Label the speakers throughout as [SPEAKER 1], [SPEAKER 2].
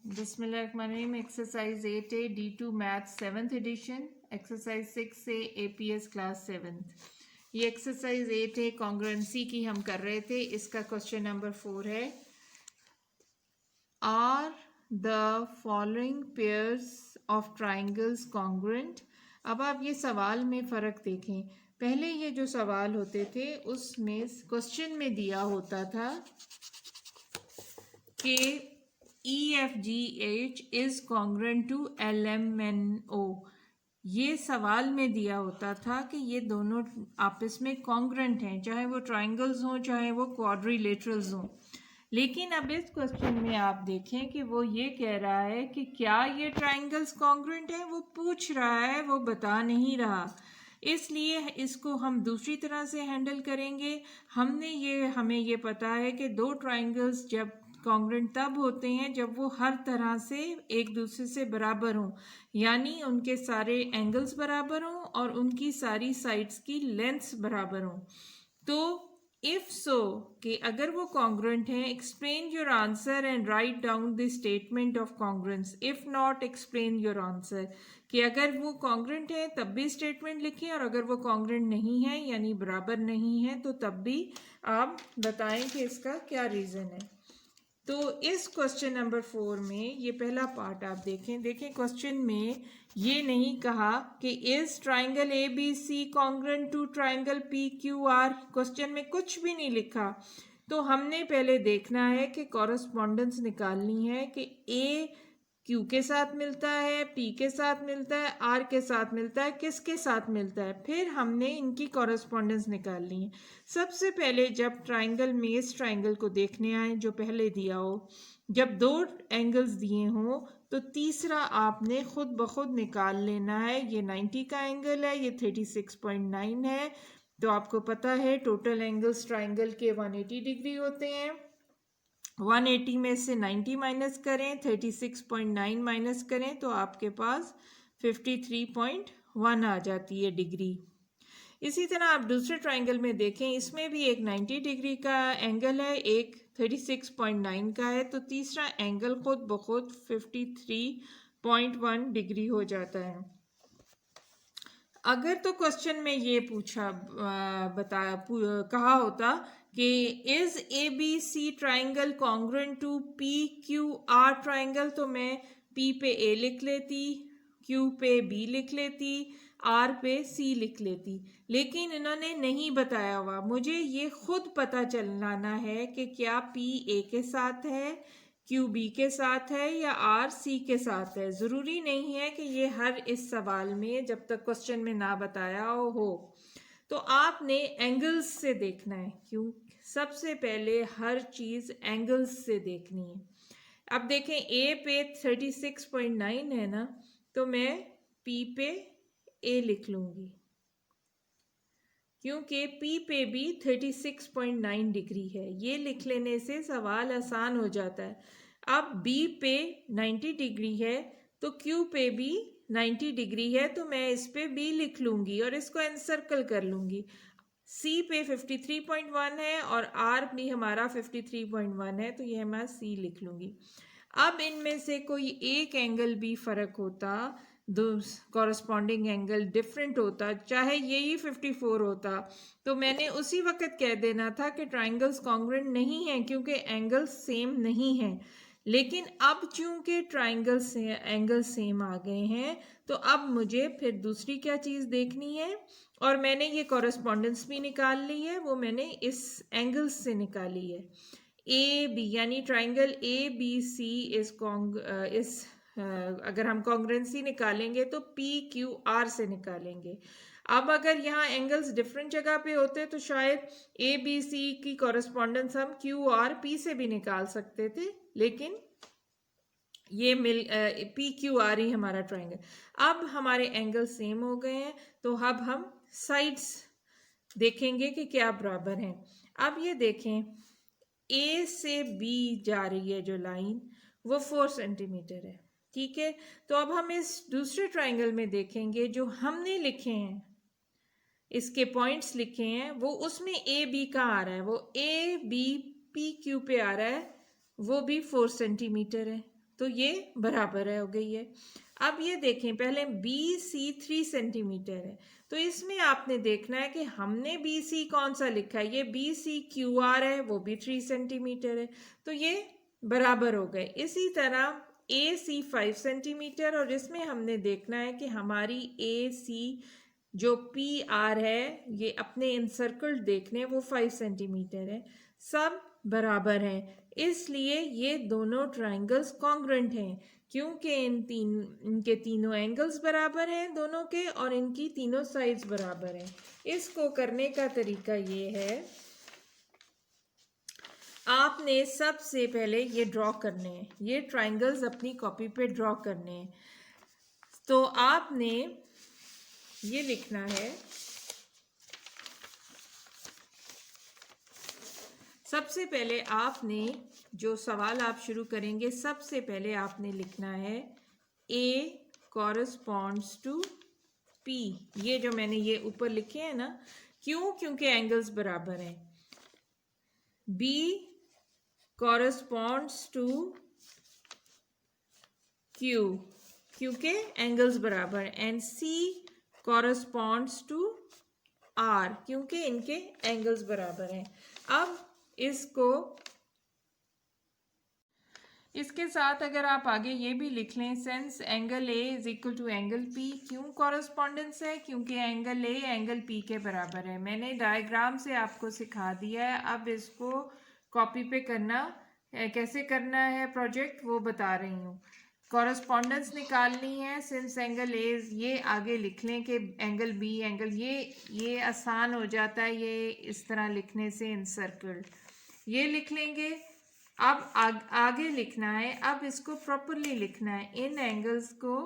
[SPEAKER 1] बिस्मिल्लाहिर्रहमानिर्रहीम। Exercise 8A D2 math 7th edition, exercise 6A APS class 7th। ये exercise 8A congruency की हम कर रहे थे। इसका क्वेश्चन नंबर 4 है, are the following pairs of triangles congruent. अब आप ये सवाल में फ़र्क देखें। पहले ये जो सवाल होते थे उसमें क्वेश्चन में दिया होता था कि EFGH is congruent to LMNO। ये सवाल में दिया होता था कि ये दोनों आपस में कॉन्ग्रुएंट हैं, चाहे वो ट्राइंगल्स हों चाहे वो क्वाड्रिलेटरल्स हों। लेकिन अब इस क्वेश्चन में आप देखें कि वो ये कह रहा है कि क्या ये ट्राइंगल्स कॉन्ग्रुएंट हैं। वो पूछ रहा है, वो बता नहीं रहा। इसलिए इसको हम दूसरी तरह से हैंडल करेंगे। हमें ये पता है कि दो ट्राइंगल्स जब कॉन्ग्रुएंट तब होते हैं जब वो हर तरह से एक दूसरे से बराबर हों, यानी उनके सारे एंगल्स बराबर हों और उनकी सारी साइड्स की लेंथ्स बराबर हों। तो इफ सो कि अगर वो कॉन्ग्रुएंट हैं, explain your answer and write down the statement of congruence. If not, explain your answer. कि अगर वो कॉन्ग्रुएंट है तब भी स्टेटमेंट लिखें, और अगर वो कॉन्ग्रुएंट नहीं है यानी बराबर नहीं है तो तब भी आप बताएं कि इसका क्या रीज़न है। तो इस क्वेश्चन नंबर 4 में ये पहला पार्ट आप देखें क्वेश्चन में ये नहीं कहा कि is triangle ABC congruent to triangle PQR। Question में कुछ भी नहीं लिखा। तो हमने पहले देखना है कि कॉरस्पॉन्डेंस निकालनी है कि A Q के साथ मिलता है, P के साथ मिलता है, R के साथ मिलता है, किसके साथ मिलता है। फिर हमने इनकी कॉरस्पॉन्डेंस निकालनी है। सबसे पहले जब ट्राइंगल में इस ट्राइंगल को देखने आए जो पहले दिया हो, जब दो एंगल्स दिए हों तो तीसरा आपने खुद ब खुद निकाल लेना है। ये 90 का एंगल है, ये 36.9 है। तो आपको पता है टोटल एंगल्स ट्राइंगल के 180 डिग्री होते हैं। 180 में से 90 माइनस करें, 36.9 माइनस करें तो आपके पास 53.1 आ जाती है डिग्री। इसी तरह आप दूसरे ट्राइंगल में देखें, इसमें भी एक 90 डिग्री का एंगल है, एक 36.9 का है। तो तीसरा एंगल खुद ब खुद 53.1 डिग्री हो जाता है। अगर तो क्वेश्चन में ये कहा होता कि is ABC triangle congruent to PQR triangle, तो मैं P पे A लिख लेती, Q पे B लिख लेती, R पे C लिख लेती। लेकिन इन्होंने नहीं बताया हुआ। मुझे ये खुद पता चलाना है कि क्या P A के साथ है, Q B के साथ है या R C के साथ है। ज़रूरी नहीं है कि ये हर इस सवाल में जब तक क्वेश्चन में ना बताया हो। तो आपने एंगल्स से देखना है। क्यों? सबसे पहले हर चीज़ एंगल्स से देखनी है। अब देखें A पे 36.9 है ना, तो मैं P पे A लिख लूँगी क्योंकि P पे भी 36.9 डिग्री है। ये लिख लेने से सवाल आसान हो जाता है। अब B पे 90 डिग्री है तो Q पे भी 90 डिग्री है, तो मैं इस पे B लिख लूँगी और इसको एनसर्कल कर लूँगी। C पे 53.1 है और R भी हमारा 53.1 है, तो ये मैं C लिख लूँगी। अब इनमें से कोई एक एंगल भी फ़र्क होता, दो कॉरस्पॉन्डिंग एंगल डिफरेंट होता, चाहे यही 54 होता, तो मैंने उसी वक्त कह देना था कि ट्राइंगल्स कॉन्ग्रुएंट नहीं हैं क्योंकि एंगल्स सेम नहीं हैं। लेकिन अब चूंकि ट्राइंगल्स से एंगल सेम आ गए हैं, तो अब मुझे फिर दूसरी क्या चीज़ देखनी है, और मैंने ये कॉरस्पॉन्डेंस भी निकाल ली है। वो मैंने इस एंगल्स से निकाली है। AB यानी ट्राइंगल ABC इस अगर हम कॉन्ग्रुएंसी निकालेंगे तो PQR से निकालेंगे। अब अगर यहाँ एंगल्स डिफरेंट जगह पे होते तो शायद ABC की कॉरस्पॉन्डेंस हम QRP से भी निकाल सकते थे, लेकिन ये PQR ही हमारा ट्राइंगल। अब हमारे एंगल सेम हो गए हैं, तो अब हम साइड्स देखेंगे कि क्या बराबर हैं। अब ये देखें, A से B जा रही है जो लाइन, वो 4 सेंटीमीटर है। ठीक है, तो अब हम इस दूसरे ट्राइंगल में देखेंगे जो हमने लिखे हैं, इसके पॉइंट्स लिखे हैं, वो उसमें AB का आ रहा है, वो ABPQ पे आ रहा है, वो भी 4 सेंटीमीटर है। तो ये बराबर है, हो गई है। अब ये देखें, पहले बी सी 3 सेंटीमीटर है, तो इसमें आपने देखना है कि हमने बी सी कौन सा लिखा है, ये बी सी क्यू आर है, वो भी 3 सेंटीमीटर है, तो ये बराबर हो गए। इसी तरह ए सी 5 सेंटीमीटर, और इसमें हमने देखना है कि हमारी ए सी जो पी आर है, ये अपने इंसर्कल देखने, वो 5 सेंटीमीटर है, सब बराबर हैं, इसलिए ये दोनों ट्राइंगल्स कॉन्ग्रुएंट हैं, क्योंकि इनके तीनों एंगल्स बराबर हैं दोनों के, और इनकी तीनों साइड्स बराबर हैं। इसको करने का तरीका ये है, आपने सबसे पहले ये ड्रॉ करने हैं, ये ट्राइंगल्स अपनी कॉपी पे ड्रॉ करने हैं। तो आपने ये लिखना है, सबसे पहले आपने जो सवाल आप शुरू करेंगे, सबसे पहले आपने लिखना है A कॉरस्पॉन्ड्स टू P। ये जो मैंने ये ऊपर लिखे हैं ना, क्यों? क्योंकि एंगल्स बराबर हैं। B कॉरस्पॉन्ड्स टू Q, क्योंकि एंगल्स बराबर हैं। And C corresponds to R, क्योंकि इनके एंगल्स बराबर हैं। अब इसके साथ अगर आप आगे ये भी लिख लें, since angle A is equal to angle P. क्यों कॉरस्पॉन्डेंस है? क्योंकि एंगल ए एंगल पी के बराबर है। मैंने डायग्राम से आपको सिखा दिया है, अब इसको कॉपी पे करना कैसे करना है प्रोजेक्ट, वो बता रही हूँ। कॉरस्पॉन्डेंस निकालनी है, सिंस एंगल ए, ये आगे लिख लें कि एंगल बी एंगल, ये आसान हो जाता है ये इस तरह लिखने से, इन सर्कल ये लिख लेंगे। अब आगे लिखना है, अब इसको प्रॉपरली लिखना है, इन एंगल्स को,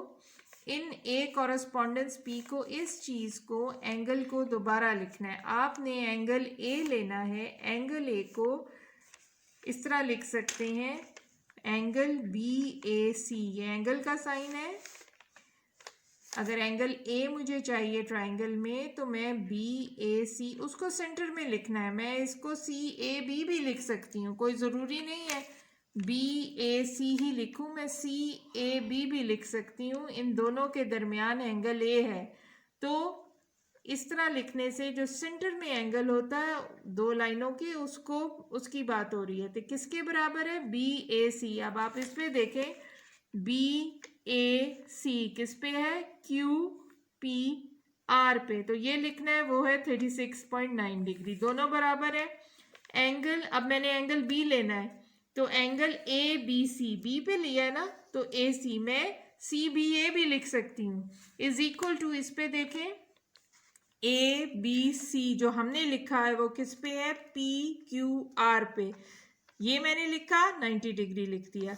[SPEAKER 1] इन ए कॉरस्पॉन्डेंस पी को, इस चीज़ को, एंगल को दोबारा लिखना है। आपने एंगल ए लेना है, एंगल ए को इस तरह लिख सकते हैं, एंगल बी ए सी, ये एंगल का साइन है। अगर एंगल ए मुझे चाहिए ट्राइंगल में, तो मैं बी ए सी, उसको सेंटर में लिखना है। मैं इसको सी ए बी भी लिख सकती हूँ, कोई ज़रूरी नहीं है बी ए सी ही लिखूँ, मैं सी ए बी भी लिख सकती हूँ। इन दोनों के दरमियान एंगल ए है, तो इस तरह लिखने से जो सेंटर में एंगल होता है दो लाइनों की, उसकी बात हो रही है। तो किसके बराबर है? बी ए सी। अब आप इस पे देखें, बी ए सी किस पे है? क्यू पी आर पे, तो ये लिखना है, वो है 36.9 डिग्री, दोनों बराबर है। एंगल, अब मैंने एंगल बी लेना है, तो angle A B C, B पे लिया है ना, तो ए सी, मैं सी बी ए भी लिख सकती हूँ, इज इक्वल टू, इस पे देखें, ए बी सी जो हमने लिखा है वो किस पे है? पी क्यू आर पे, ये मैंने लिखा 90 डिग्री लिख दिया।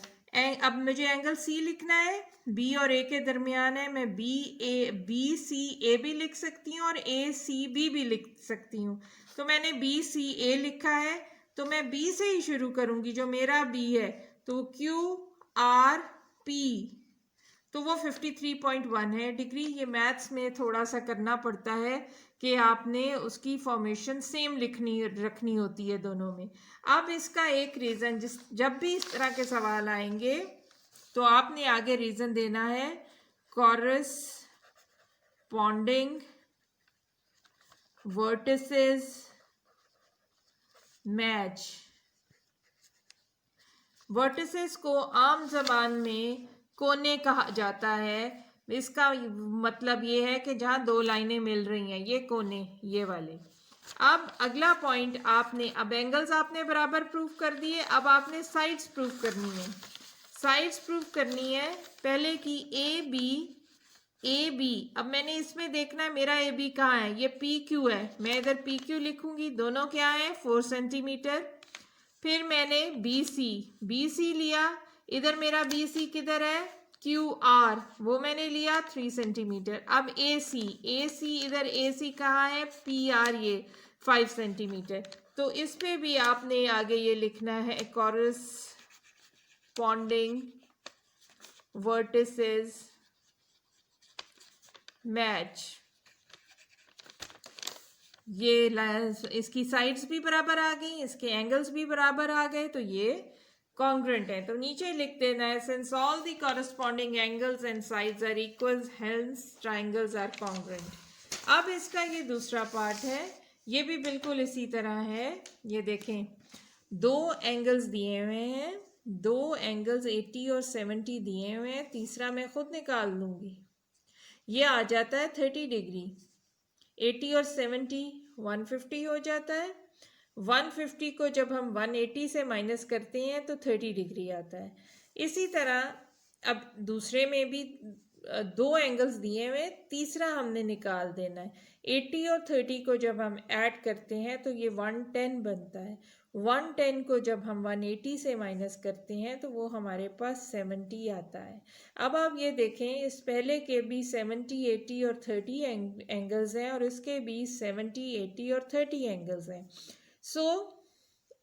[SPEAKER 1] अब मुझे एंगल सी लिखना है, बी और ए के दरमियान है, मैं बी सी ए भी लिख सकती हूँ और ए सी बी भी लिख सकती हूँ। तो मैंने बी सी ए लिखा है, तो मैं बी से ही शुरू करूँगी, जो मेरा बी है, तो क्यू आर पी, तो वो 53.1 है डिग्री। ये मैथ्स में थोड़ा सा करना पड़ता है कि आपने उसकी फॉर्मेशन सेम रखनी होती है दोनों में। अब इसका एक रीज़न, जब भी इस तरह के सवाल आएंगे तो आपने आगे रीज़न देना है, कॉरस्पॉन्डिंग वर्टिसेस मैच। वर्टिसेस को आम जबान में कोने कहा जाता है। इसका मतलब ये है कि जहाँ दो लाइनें मिल रही हैं, ये कोने, ये वाले। अब अगला पॉइंट, आपने अब एंगल्स आपने बराबर प्रूफ कर दिए, अब आपने साइड्स प्रूफ करनी है। साइड्स प्रूफ करनी है पहले की ए बी। अब मैंने इसमें देखना है मेरा ए बी कहाँ है, ये पी क्यू है, मैं इधर पी क्यू लिखूंगी, दोनों क्या है? 4 सेंटीमीटर। फिर मैंने बी सी लिया, इधर मेरा बी सी किधर है? क्यू आर, वो मैंने लिया 3 सेंटीमीटर। अब ए सी इधर, ए सी कहाँ है? पी आर, ये 5 सेंटीमीटर। तो इस पे भी आपने आगे ये लिखना है, कॉरस्पॉन्डिंग वर्टिसेस मैच। ये इसकी साइड्स भी बराबर आ गई, इसके एंगल्स भी बराबर आ गए, तो ये कॉन्ग्रेंट है, तो नीचे लिख देना है since all the corresponding angles and sides are equal hence triangles are congruent. अब इसका ये दूसरा पार्ट है, ये भी बिल्कुल इसी तरह है। ये देखें, दो एंगल्स दिए हुए हैं, दो एंगल्स 80 और 70 दिए हुए हैं, तीसरा मैं खुद निकाल लूँगी। ये आ जाता है 30 डिग्री, 80 और 70 150 हो जाता है। 150 को जब हम 180 से माइनस करते हैं तो 30 डिग्री आता है। इसी तरह अब दूसरे में भी दो एंगल्स दिए हुए, तीसरा हमने निकाल देना है। 80 और 30 को जब हम ऐड करते हैं तो ये 110 बनता है। 110 को जब हम 180 से माइनस करते हैं तो वो हमारे पास 70 आता है। अब आप ये देखें, इस पहले के भी 70, 80 और 30 एंगल्स हैं और इसके भी 70, 80 और 30 एंगल्स हैं। सो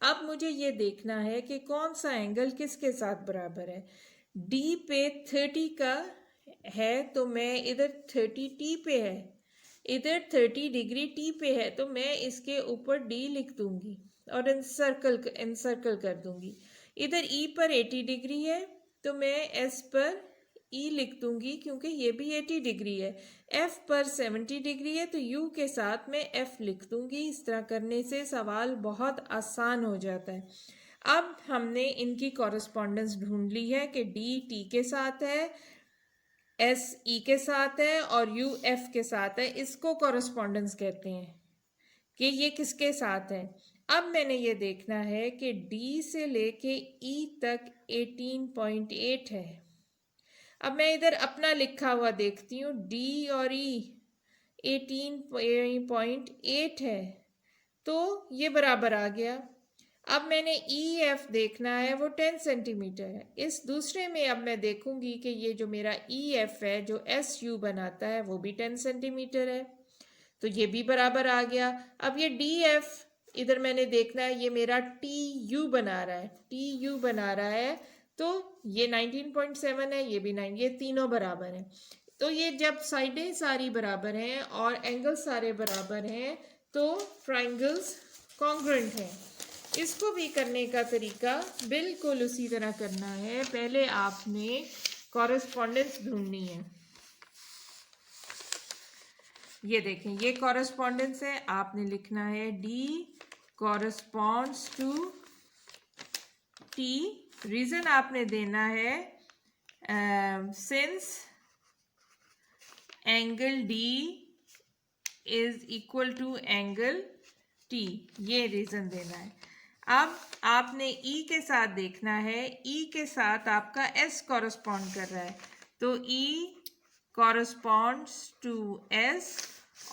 [SPEAKER 1] अब मुझे ये देखना है कि कौन सा एंगल किसके साथ बराबर है। डी पे 30 का है तो मैं इधर 30 टी पे है, इधर 30 डिग्री टी पे है, तो मैं इसके ऊपर डी लिख दूंगी और इनसर्कल कर दूंगी। इधर ई पर 80 डिग्री है तो मैं एस पर ई लिख दूंगी क्योंकि ये भी 80 डिग्री है। एफ पर 70 डिग्री है तो यू के साथ मैं एफ लिख दूंगी। इस तरह करने से सवाल बहुत आसान हो जाता है। अब हमने इनकी कॉरस्पॉन्डेंस ढूंढ ली है कि डी टी के साथ है, एस ई के साथ है और यू एफ के साथ है। इसको कॉरस्पॉन्डेंस कहते हैं कि ये किसके साथ है। अब मैंने ये देखना है कि डी से लेके ई तक 18.8 है। अब मैं इधर अपना लिखा हुआ देखती हूँ, डी और ई 18.8 है तो ये बराबर आ गया। अब मैंने ई एफ देखना है, वो 10 सेंटीमीटर है। इस दूसरे में अब मैं देखूंगी कि ये जो मेरा ई एफ है जो एस यू बनाता है वो भी 10 सेंटीमीटर है, तो ये भी बराबर आ गया। अब ये डी एफ इधर मैंने देखना है, ये मेरा टी यू बना रहा है, टी यू बना रहा है तो ये 19.7 है, ये भी 9, ये तीनों बराबर हैं। तो ये जब साइडें सारी बराबर हैं और एंगल सारे बराबर हैं तो ट्राइंगल्स कॉन्ग्रुएंट हैं। इसको भी करने का तरीका बिल्कुल उसी तरह करना है। पहले आपने कॉरस्पॉन्डेंस ढूंढनी है। ये देखें, ये कॉरस्पॉन्डेंस है, आपने लिखना है D corresponds to T. Reason आपने देना है since angle D is equal to angle T, ये रीजन देना है। अब आपने ई के साथ देखना है, ई के साथ आपका एस कॉरस्पॉन्ड कर रहा है तो ई कॉरस्पॉन्ड्स टू एस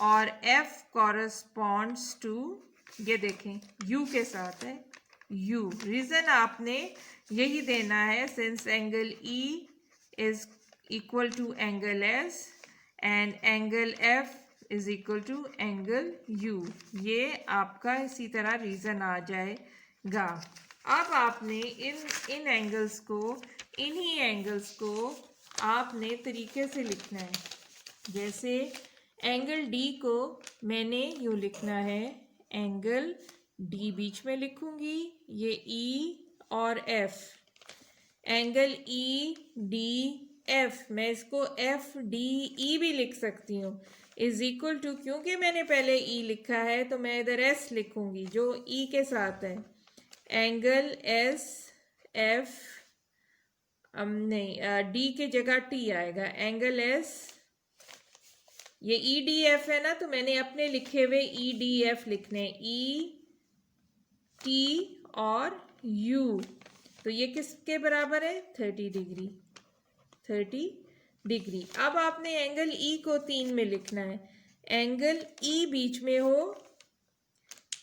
[SPEAKER 1] और एफ कॉरस्पॉन्ड्स टू, ये देखें, यू के साथ है यू। रीजन आपने यही देना है since angle E is equal to angle S and angle F is equal to angle U. ये आपका इसी तरह रीजन आ जाएगा। अब आपने इन एंगल्स को, इन्हीं एंगल्स को आपने तरीके से लिखना है। जैसे एंगल डी को मैंने यूँ लिखना है, एंगल डी बीच में लिखूंगी, ये ई और F, angle E D F, मैं इसको एफ डी ई भी लिख सकती हूँ, इज इक्वल टू, क्योंकि मैंने पहले ई लिखा है तो मैं इधर एस लिखूंगी जो ई के साथ है, एंगल एस एफ, नहीं डी के जगह टी आएगा, एंगल एस, ये ई डी एफ है ना तो मैंने अपने लिखे हुए ई डी एफ लिखने, ई टी और यू, तो ये किसके बराबर है 30 डिग्री, 30 डिग्री। अब आपने एंगल ई को 3 में लिखना है, एंगल ई बीच में हो,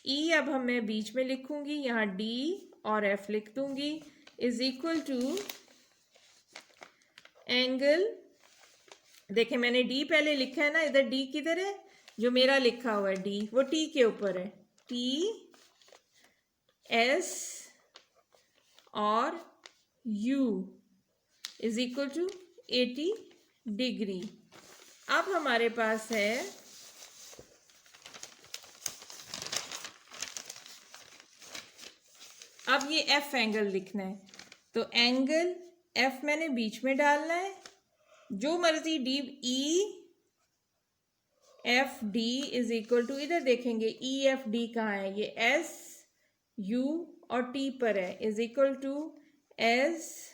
[SPEAKER 1] ई अब मैं बीच में लिखूंगी, यहाँ डी और एफ लिख दूंगी, इज इक्वल टू एंगल, देखें मैंने डी पहले लिखा है ना, इधर डी किधर है, जो मेरा लिखा हुआ है डी वो टी के ऊपर है, टी एस और U is equal to 80 degree. अब हमारे पास है अब ये एफ एंगल लिखना है, तो एंगल एफ मैंने बीच में डालना है, जो मर्जी D, E F D is equal to, इधर देखेंगे ई एफ डी कहाँ है, ये एस यू और टी पर है, is equal to S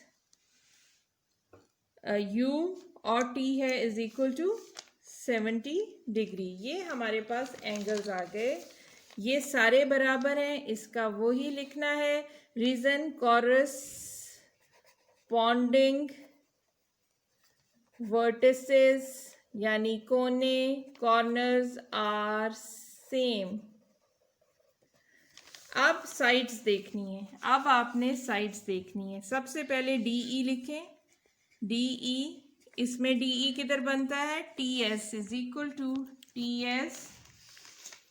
[SPEAKER 1] U और टी है, इज इक्वल टू 70 डिग्री। ये हमारे पास एंगल्स आ गए, ये सारे बराबर हैं, इसका वही लिखना है। रीजन कॉरस्पॉन्डिंग वर्टिसेस यानी कोने, कॉर्नर्स आर सेम। अब साइड्स देखनी है, अब आपने साइड्स देखनी है। सबसे पहले डी ई लिखें, डी ई, इसमें डी ई किधर बनता है, T S is equal to T S,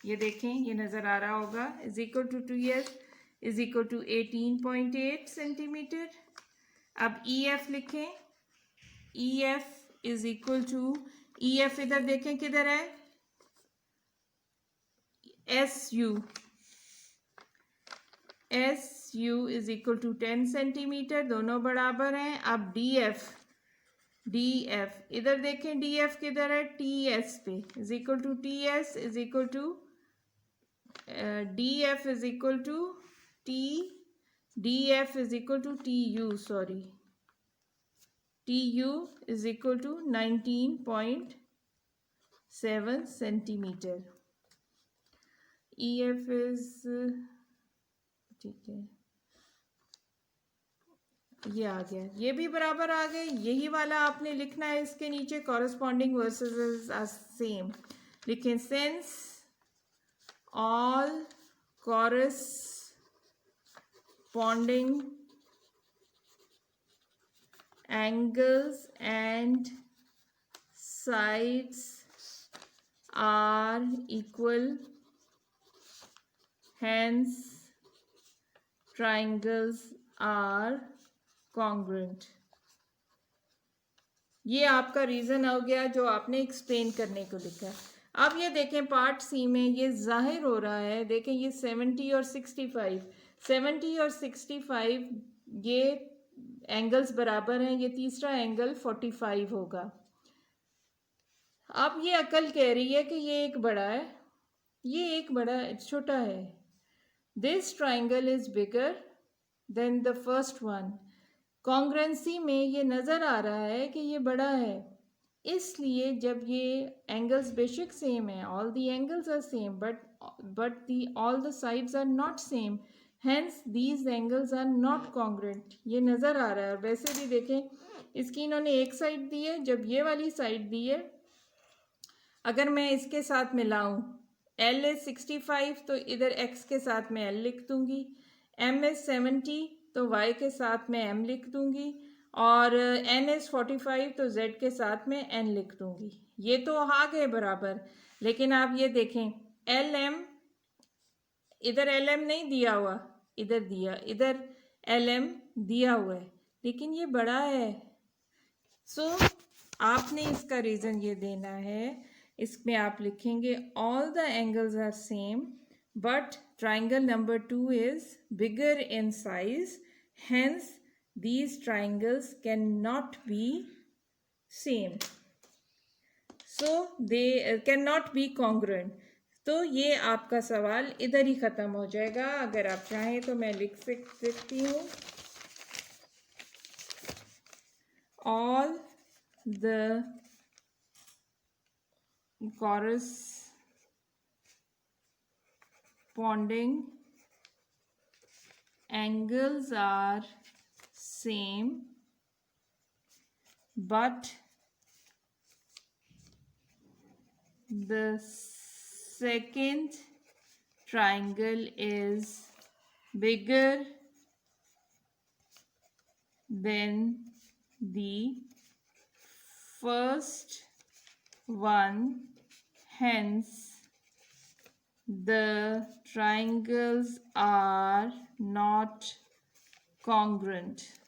[SPEAKER 1] ये देखें ये नज़र आ रहा होगा, is equal to T S is equal to 18.8 centimetre. अब ई एफ लिखें, E F is equal to, E F इधर देखें किधर है, S U, S U is equal to 10 centimetre, दोनों बराबर हैं। अब डी एफ, डी एफ इधर देखें, डी एफ किधर है, टी एस पे, is equal to T S is equal to D F is equal to T, D F is equal to T U, sorry T U is equal to 19.7 centimetre. E F is, ठीक है ये आ गया, ये भी बराबर आ गए। यही वाला आपने लिखना है इसके नीचे, कॉरस्पॉन्डिंग वर्सेस आर सेम। लिखें since all corresponding angles and sides are equal, hence triangles are congruent। ये आपका रीज़न हो गया जो आपने एक्सप्लेन करने को लिखा। अब ये देखें पार्ट सी में ये जाहिर हो रहा है, देखें ये 70 और 65, 70 और 65 ये एंगल्स बराबर हैं, ये तीसरा एंगल 45 होगा। अब ये अकल कह रही है कि ये एक बड़ा है, ये एक बड़ा छोटा है। This triangle is bigger than the first one. कॉन्ग्रेंसी में ये नज़र आ रहा है कि ये बड़ा है, इसलिए जब ये एंगल्स बेशक सेम है, all the angles are same but the all the sides are not same, hence these angles are not congruent। ये नज़र आ रहा है। और वैसे भी देखें इसकी इन्होंने एक साइड दी है, जब ये वाली साइड दी है, अगर मैं इसके साथ मिलाऊं, L is 65 तो इधर X के साथ मैं L लिख दूंगी, M is 70 तो Y के साथ मैं M लिख दूंगी, और N is 45 तो Z के साथ मैं N लिख दूंगी। ये तो आ गए बराबर। लेकिन आप ये देखें LM, इधर LM नहीं दिया हुआ, इधर दिया, इधर LM दिया हुआ है, लेकिन ये बड़ा है। सो आपने इसका रीज़न ये देना है, इसमें आप लिखेंगे all the angles are same but triangle number 2 is bigger in size, hence these triangles can not be same, so they can not be congruent. तो ये आपका सवाल इधर ही ख़त्म हो जाएगा। अगर आप चाहें तो मैं लिख सकती हूँ, all the corresponding angles are same but the second triangle is bigger than the first one, hence the triangles are not congruent।